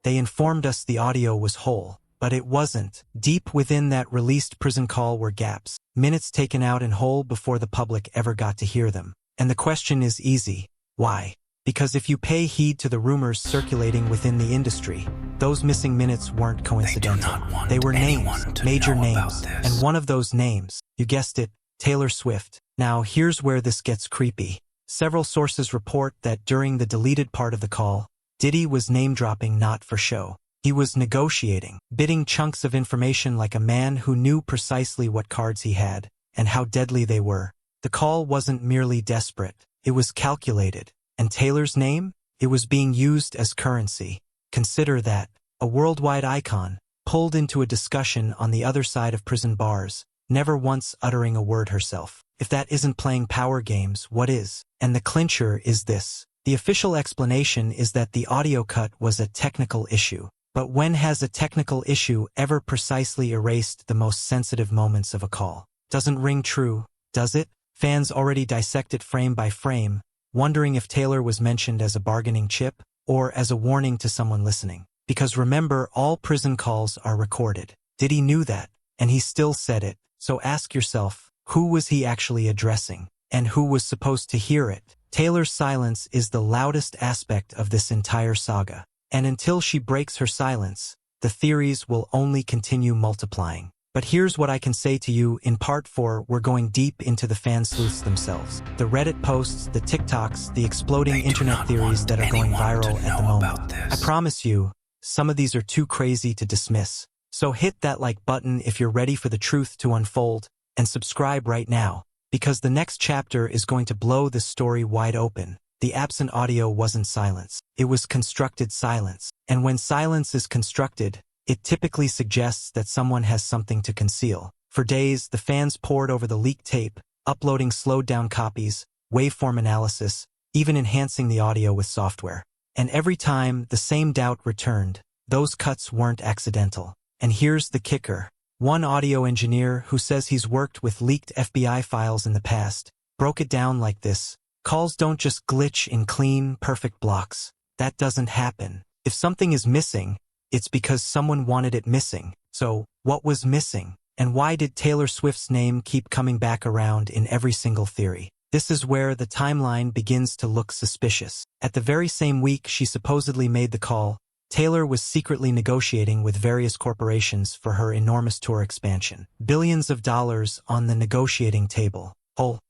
They informed us the audio was whole, but it wasn't. Deep within that released prison call were gaps, minutes taken out in whole before the public ever got to hear them. And the question is easy. Why? Because if you pay heed to the rumors circulating within the industry, those missing minutes weren't coincidental. They were names, major names, and one of those names, you guessed it, Taylor Swift. Now here's where this gets creepy. Several sources report that during the deleted part of the call, Diddy was name-dropping not for show. He was negotiating, bidding chunks of information like a man who knew precisely what cards he had, and how deadly they were. The call wasn't merely desperate, it was calculated. And Taylor's name? It was being used as currency. Consider that, a worldwide icon, pulled into a discussion on the other side of prison bars, never once uttering a word herself. If that isn't playing power games, what is? And the clincher is this. The official explanation is that the audio cut was a technical issue. But when has a technical issue ever precisely erased the most sensitive moments of a call? Doesn't ring true, does it? Fans already dissect it frame by frame, wondering if Taylor was mentioned as a bargaining chip or as a warning to someone listening. Because remember, all prison calls are recorded. Diddy knew that, and he still said it. So ask yourself, who was he actually addressing? And who was supposed to hear it? Taylor's silence is the loudest aspect of this entire saga. And until she breaks her silence, the theories will only continue multiplying. But here's what I can say to you. In part 4, we're going deep into the fan sleuths themselves. The Reddit posts, the TikToks, the exploding internet theories that are going viral at the moment. I promise you, some of these are too crazy to dismiss. So hit that like button if you're ready for the truth to unfold, and subscribe right now, because the next chapter is going to blow this story wide open. The absent audio wasn't silence. It was constructed silence. And when silence is constructed, it typically suggests that someone has something to conceal. For days, the fans pored over the leaked tape, uploading slowed-down copies, waveform analysis, even enhancing the audio with software. And every time, the same doubt returned. Those cuts weren't accidental. And here's the kicker. One audio engineer who says he's worked with leaked FBI files in the past broke it down like this. Calls don't just glitch in clean, perfect blocks. That doesn't happen. If something is missing, it's because someone wanted it missing. So, what was missing? And why did Taylor Swift's name keep coming back around in every single theory? This is where the timeline begins to look suspicious. At the very same week she supposedly made the call, Taylor was secretly negotiating with various corporations for her enormous tour expansion. Billions of dollars on the negotiating table. Whole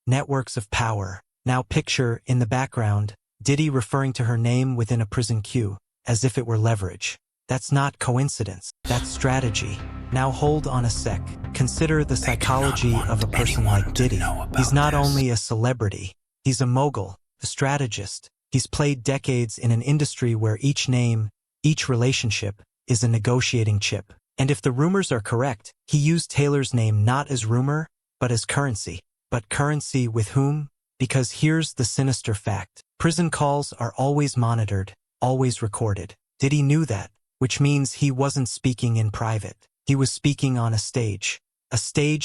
networks of power. Now picture, in the background, Diddy referring to her name within a prison queue, as if it were leverage. That's not coincidence. That's strategy. Now hold on a sec. Consider the psychology of a person like Diddy. He's not only a celebrity, he's a mogul, a strategist. He's played decades in an industry where each name, each relationship, is a negotiating chip. And if the rumors are correct, he used Taylor's name not as rumor, but as currency. But currency with whom? Because here's the sinister fact. Prison calls are always monitored, always recorded. Diddy knew that, which means he wasn't speaking in private. He was speaking on a stage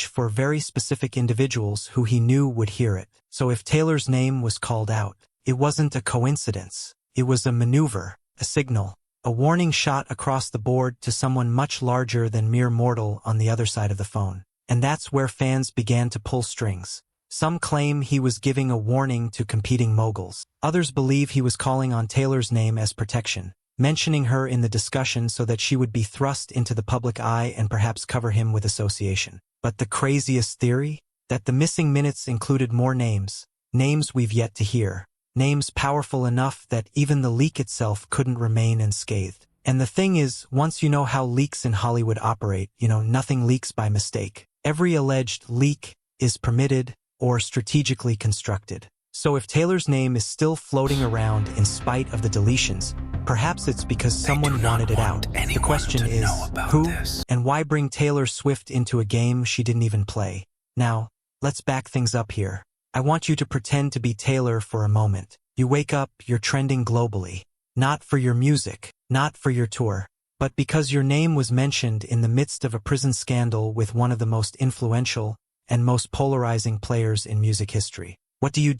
for very specific individuals who he knew would hear it. So if Taylor's name was called out, it wasn't a coincidence. It was a maneuver, a signal, a warning shot across the board to someone much larger than mere mortal on the other side of the phone. And that's where fans began to pull strings. Some claim he was giving a warning to competing moguls. Others believe he was calling on Taylor's name as protection, mentioning her in the discussion so that she would be thrust into the public eye and perhaps cover him with association. But the craziest theory? That the missing minutes included more names. Names we've yet to hear. Names powerful enough that even the leak itself couldn't remain unscathed. And the thing is, once you know how leaks in Hollywood operate, nothing leaks by mistake. Every alleged leak is permitted or strategically constructed. So if Taylor's name is still floating around in spite of the deletions, perhaps it's because someone wanted it out. The question is, who? And why bring Taylor Swift into a game she didn't even play? Now, let's back things up here. I want you to pretend to be Taylor for a moment. You wake up, you're trending globally. Not for your music, not for your tour, but because your name was mentioned in the midst of a prison scandal with one of the most influential and most polarizing players in music history. What do?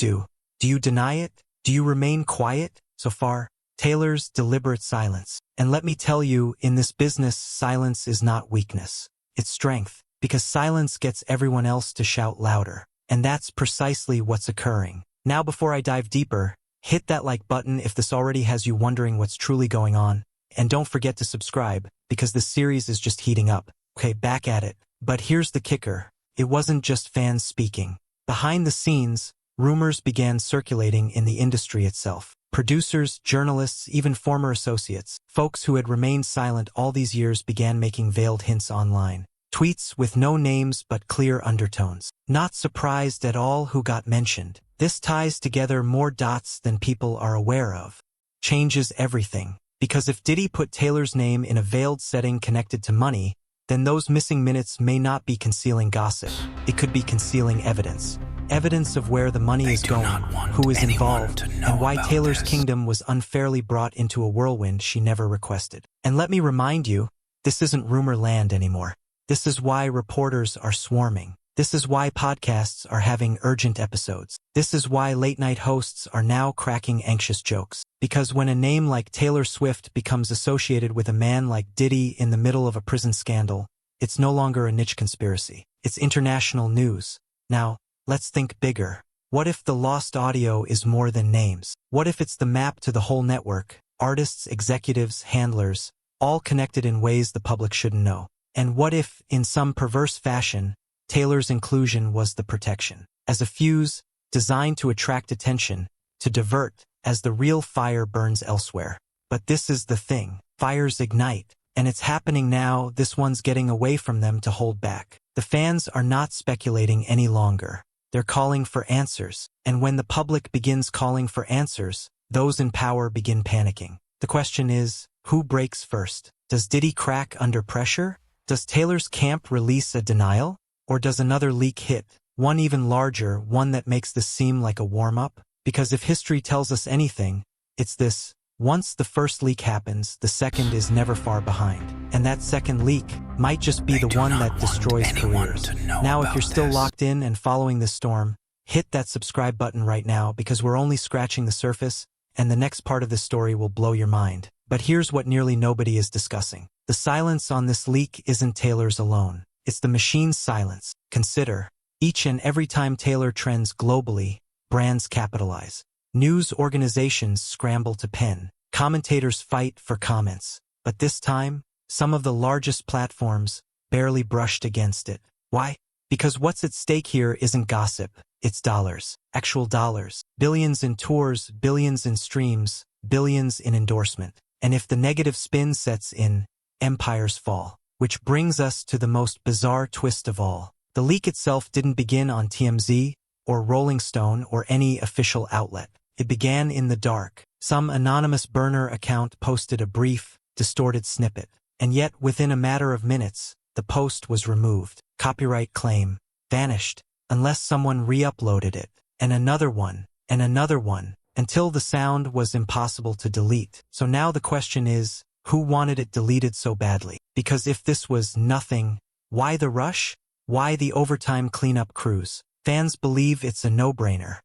Do you deny it? Do you remain quiet? So far, Taylor's deliberate silence. And let me tell you, in this business, silence is not weakness. It's strength, because silence gets everyone else to shout louder. And that's precisely what's occurring. Now, before I dive deeper, hit that like button if this already has you wondering what's truly going on. And don't forget to subscribe, because this series is just heating up. Okay, back at it. But here's the kicker. It wasn't just fans speaking. Behind the scenes, rumors began circulating in the industry itself. Producers, journalists, even former associates, folks who had remained silent all these years began making veiled hints online. Tweets with no names but clear undertones. Not surprised at all who got mentioned. This ties together more dots than people are aware of. Changes everything. Because if Diddy put Taylor's name in a veiled setting connected to money, then those missing minutes may not be concealing gossip. It could be concealing evidence. Evidence of where the money is going, who is involved, and why Taylor's kingdom was unfairly brought into a whirlwind she never requested. And let me remind you, this isn't rumor land anymore. This is why reporters are swarming. This is why podcasts are having urgent episodes. This is why late-night hosts are now cracking anxious jokes. Because when a name like Taylor Swift becomes associated with a man like Diddy in the middle of a prison scandal, it's no longer a niche conspiracy. It's international news. Now, let's think bigger. What if the lost audio is more than names? What if it's the map to the whole network, artists, executives, handlers, all connected in ways the public shouldn't know? And what if, in some perverse fashion, Taylor's inclusion was the protection? As a fuse, designed to attract attention, to divert, as the real fire burns elsewhere. But this is the thing. Fires ignite. And it's happening now. This one's getting away from them to hold back. The fans are not speculating any longer. They're calling for answers. And when the public begins calling for answers, those in power begin panicking. The question is, who breaks first? Does Diddy crack under pressure? Does Taylor's camp release a denial? Or does another leak hit? One even larger, one that makes this seem like a warm-up? Because if history tells us anything, it's this. Once the first leak happens, the second is never far behind. And that second leak might just be the one that destroys careers. Now, if you're still locked in and following this storm, hit that subscribe button right now, because we're only scratching the surface, and the next part of this story will blow your mind. But here's what nearly nobody is discussing. The silence on this leak isn't Taylor's alone. It's the machine's silence. Consider, each and every time Taylor trends globally, brands capitalize. News organizations scramble to pen. Commentators fight for comments. But this time, some of the largest platforms barely brushed against it. Why? Because what's at stake here isn't gossip. It's dollars. Actual dollars. Billions in tours, billions in streams, billions in endorsement. And if the negative spin sets in, empires fall. Which brings us to the most bizarre twist of all. The leak itself didn't begin on TMZ, or Rolling Stone, or any official outlet. It began in the dark. Some anonymous burner account posted a brief, distorted snippet. And yet, within a matter of minutes, the post was removed. Copyright claim. Vanished. Unless someone re-uploaded it. And another one. And another one. Until the sound was impossible to delete. So now the question is, who wanted it deleted so badly? Because if this was nothing, why the rush? Why the overtime cleanup crews? Fans believe it's a no-brainer.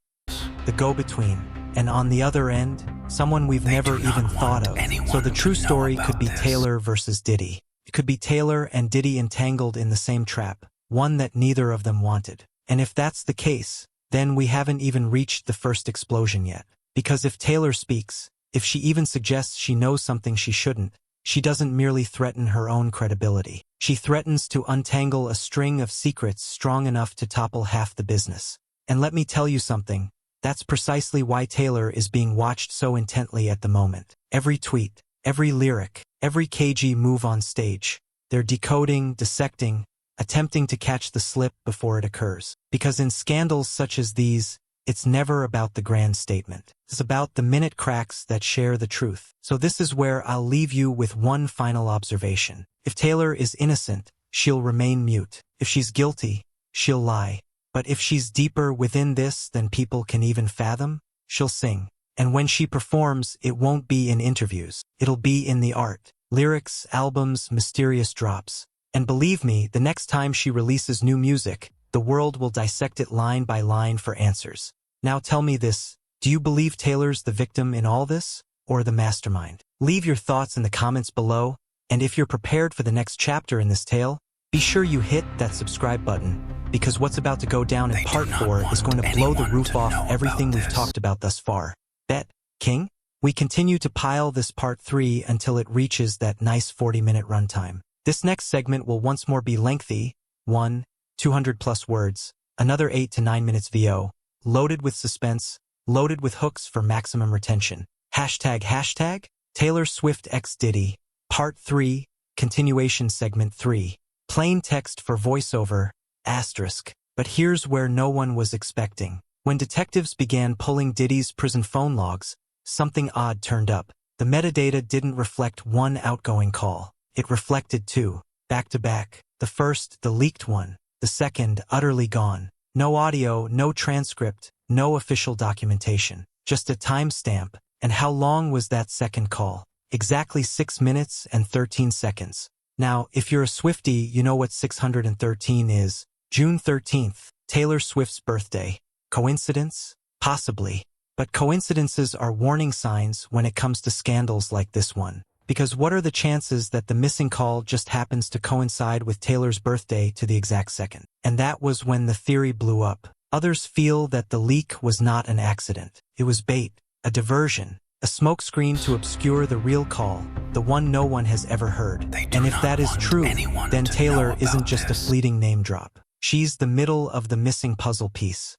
The go-between. And on the other end, someone we've never even thought of. So the true story could be Taylor versus Diddy. It could be Taylor and Diddy entangled in the same trap, one that neither of them wanted. And if that's the case, then we haven't even reached the first explosion yet. Because if Taylor speaks, if she even suggests she knows something she shouldn't, she doesn't merely threaten her own credibility. She threatens to untangle a string of secrets strong enough to topple half the business. And let me tell you something, that's precisely why Taylor is being watched so intently at the moment. Every tweet, every lyric, every cagey move on stage, they're decoding, dissecting, attempting to catch the slip before it occurs. Because in scandals such as these, it's never about the grand statement. It's about the minute cracks that share the truth. So this is where I'll leave you with one final observation. If Taylor is innocent, she'll remain mute. If she's guilty, she'll lie. But if she's deeper within this than people can even fathom, she'll sing. And when she performs, it won't be in interviews. It'll be in the art. Lyrics, albums, mysterious drops. And believe me, the next time she releases new music, the world will dissect it line by line for answers. Now tell me this, do you believe Taylor's the victim in all this? or the mastermind? Leave your thoughts in the comments below, and if you're prepared for the next chapter in this tale, be sure you hit that subscribe button, because what's about to go down in part 4 is going to blow the roof off everything we've talked about thus far. Bet, King? We continue to pile this part 3 until it reaches that nice 40-minute runtime. This next segment will once more be lengthy, 200 plus words, another 8 to 9 minutes VO, loaded with suspense, loaded with hooks for maximum retention. Hashtag Taylor Swift x Diddy, Part 3, Continuation Segment 3. Plain text for voiceover, asterisk. But here's where no one was expecting. When detectives began pulling Diddy's prison phone logs, something odd turned up. The metadata didn't reflect one outgoing call. It reflected two, back-to-back. The first, the leaked one. The second, utterly gone. No audio, no transcript, no official documentation. Just a timestamp. And how long was that second call? Exactly 6 minutes and 13 seconds. Now, if you're a Swiftie, you know what 613 is. June 13th, Taylor Swift's birthday. Coincidence? Possibly. But coincidences are warning signs when it comes to scandals like this one. Because what are the chances that the missing call just happens to coincide with Taylor's birthday to the exact second? And that was when the theory blew up. Others feel that the leak was not an accident. It was bait, a diversion, a smokescreen to obscure the real call, the one no one has ever heard. And if that is true, then Taylor isn't just a fleeting name drop. She's the middle of the missing puzzle piece.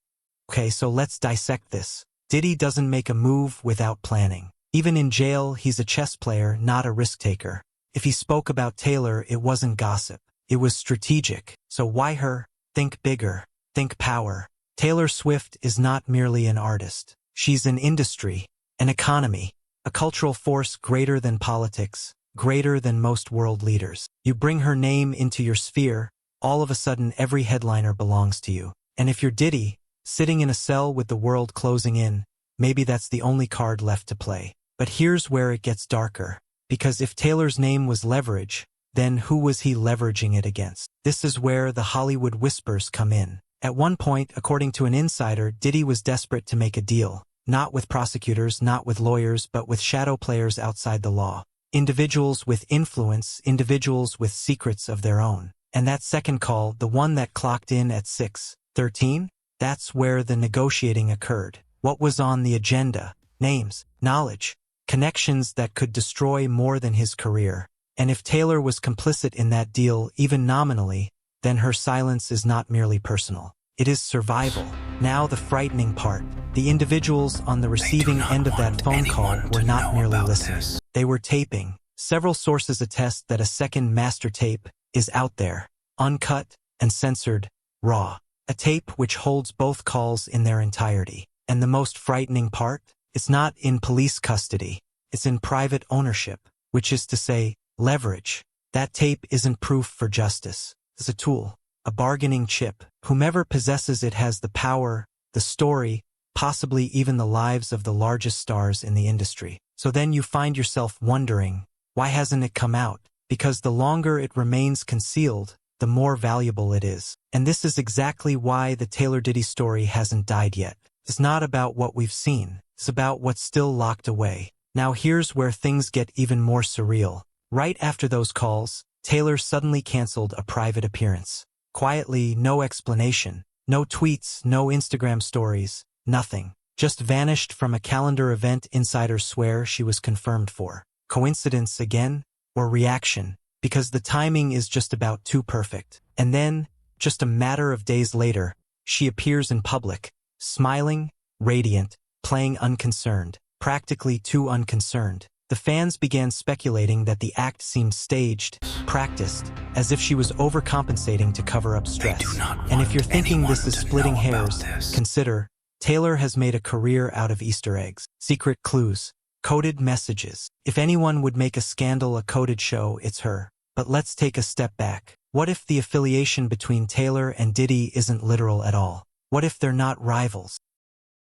Okay, so let's dissect this. Diddy doesn't make a move without planning. Even in jail, he's a chess player, not a risk-taker. If he spoke about Taylor, it wasn't gossip. It was strategic. So why her? Think bigger. Think power. Taylor Swift is not merely an artist. She's an industry, an economy, a cultural force greater than politics, greater than most world leaders. You bring her name into your sphere, all of a sudden every headliner belongs to you. And if you're Diddy, sitting in a cell with the world closing in, maybe that's the only card left to play. But here's where it gets darker. Because if Taylor's name was leverage, then who was he leveraging it against? This is where the Hollywood whispers come in. At one point, according to an insider, Diddy was desperate to make a deal. Not with prosecutors, not with lawyers, but with shadow players outside the law. Individuals with influence, individuals with secrets of their own. And that second call, the one that clocked in at 6:13, that's where the negotiating occurred. What was on the agenda? Names, knowledge, connections that could destroy more than his career. And if Taylor was complicit in that deal, even nominally, then her silence is not merely personal. It is survival. Now the frightening part. The individuals on the receiving end of that phone call were not merely listeners. They were taping. Several sources attest that a second master tape is out there, uncut and censored, raw. A tape which holds both calls in their entirety. And the most frightening part? It's not in police custody. It's in private ownership, which is to say, leverage. That tape isn't proof for justice. It's a tool, a bargaining chip. Whomever possesses it has the power, the story, possibly even the lives of the largest stars in the industry. So then you find yourself wondering, why hasn't it come out? Because the longer it remains concealed, the more valuable it is. And this is exactly why the Taylor Diddy story hasn't died yet. It's not about what we've seen. It's about what's still locked away. Now here's where things get even more surreal. Right after those calls, Taylor suddenly canceled a private appearance. Quietly, no explanation. No tweets, no Instagram stories, nothing. Just vanished from a calendar event insiders swear she was confirmed for. Coincidence again? Or reaction? Because the timing is just about too perfect. And then, just a matter of days later, she appears in public, smiling, radiant, playing unconcerned, practically too unconcerned. The fans began speculating that the act seemed staged, practiced, as if she was overcompensating to cover up stress. And if you're thinking this is splitting hairs, consider, Taylor has made a career out of Easter eggs, secret clues, coded messages. If anyone would make a scandal a coded show, it's her. But let's take a step back. What if the affiliation between Taylor and Diddy isn't literal at all? What if they're not rivals?